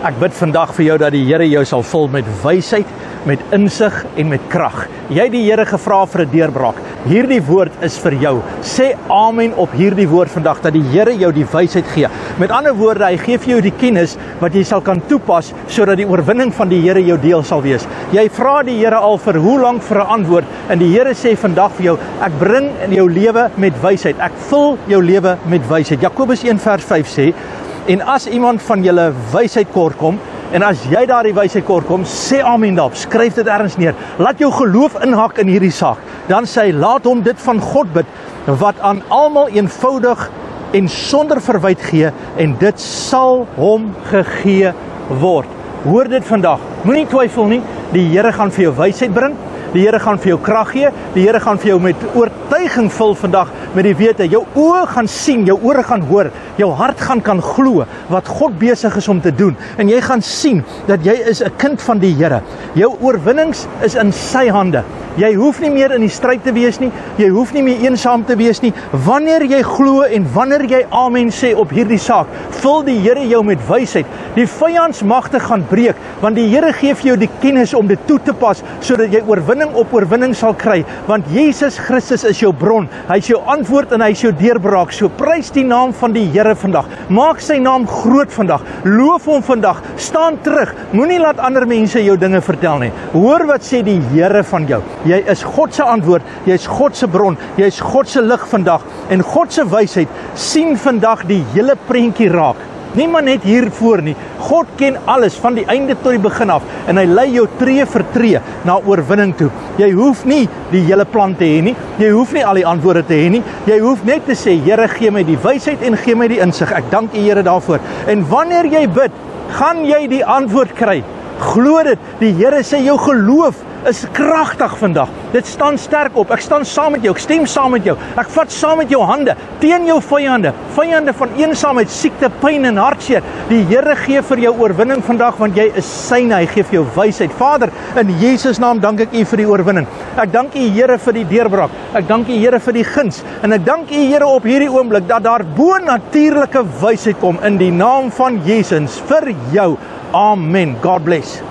Ek bid vandag vir jou dat die Here jou sal vul met wysheid, met insig en met krag. Jy het die Here gevra vir 'n deurbraak. Hierdie woord is vir jou. Sê amen op hierdie woord vandag, dat die Here jou die wysheid gee. Met ander woorde, hy gee vir jou die kennis wat jy sal kan toepas, sodat die oorwinning van die Here jou deel sal wees. Jy vra die Here al vir hoe lank vir 'n antwoord, en die Here sê vandag vir jou, ek bring in jou lewe met wysheid. Ek vul jou lewe met wysheid. Jakobus 1 vers 5 sê, en as iemand van julle wysheid kort kom, en as jy daar die wysheid kort kom, sê amen daarop, skryf dit ergens neer. Laat jou geloof inhak in hierdie saak. Dan sê hy, laat hom dit van God bid, wat aan almal eenvoudig en sonder verwyd gee, en dit sal hom gegee word. Hoor dit vandag, moenie twyfel nie, die Here gaan vir jou wysheid bring, die Here gaan vir jou krag gee, die Here gaan vir jou met oortuiging vul vandag, met die wete, jou oë gaan sien, jou ore gaan hoor, jou hart gaan kan glo, wat God besig is om te doen, en jy gaan sien, dat jy is 'n kind van die Here. Jou oorwinnings is in sy hande. Jy hoef nie meer in die stryd te wees nie, jy hoef nie meer eensaam te wees nie. Wanneer jy glo en wanneer jy amen sê op hierdie saak, vul die Here jou met wysheid. Die vyyandsmagte gaan breek, want die Here gee vir jou die kennis om dit toe te pas, sodat jy oorwinning op oorwinning sal kry, want Jesus Christus is jou bron, hy is jou antwoord en hy is jou deurbraak. So prys die naam van die Here vandag, maak sy naam groot vandag, loof hom vandag, staan terug, moenie laat ander mense jou dinge vertel nie. Hoor wat sê die Here van jou. Jy is God se antwoord, jy is God se bron, jy is God se lig vandag, en God se wysheid sien vandag die hele prentjie raak. Nie maar net hier voor nie. God ken alles van die einde tot die begin af, en hy lei jou tree vir tree na oorwinning toe. Jy hoef nie die hele plan te hê nie, jy hoef nie al die antwoorde te hê nie, jy hoef net te sê, Here, gee my die wysheid en gee my die insig. Ek dank U, Here, daarvoor. En wanneer jy bid, gaan jy die antwoord kry. Glo dit, die Here sê jou geloof is kragtig vandag. Dit staan sterk op. Ek staan saam met jou, ek stem saam met jou. Ek vat saam met jou hande teen jou vyande, vyande van eensaamheid, siekte, pyn en hartseer. Die Here gee vir jou oorwinning vandag, want jy is syne, hy gee vir jou wysheid. Vader, in Jesus naam dank ek U vir die oorwinning. Ek dank U, Here, vir die deurbraak. Ek dank U, Here, vir die guns, en ek dank U, Here, op hierdie oomblik dat daar bo-natuurlike wysheid kom in die naam van Jesus vir jou. Amen. God bless.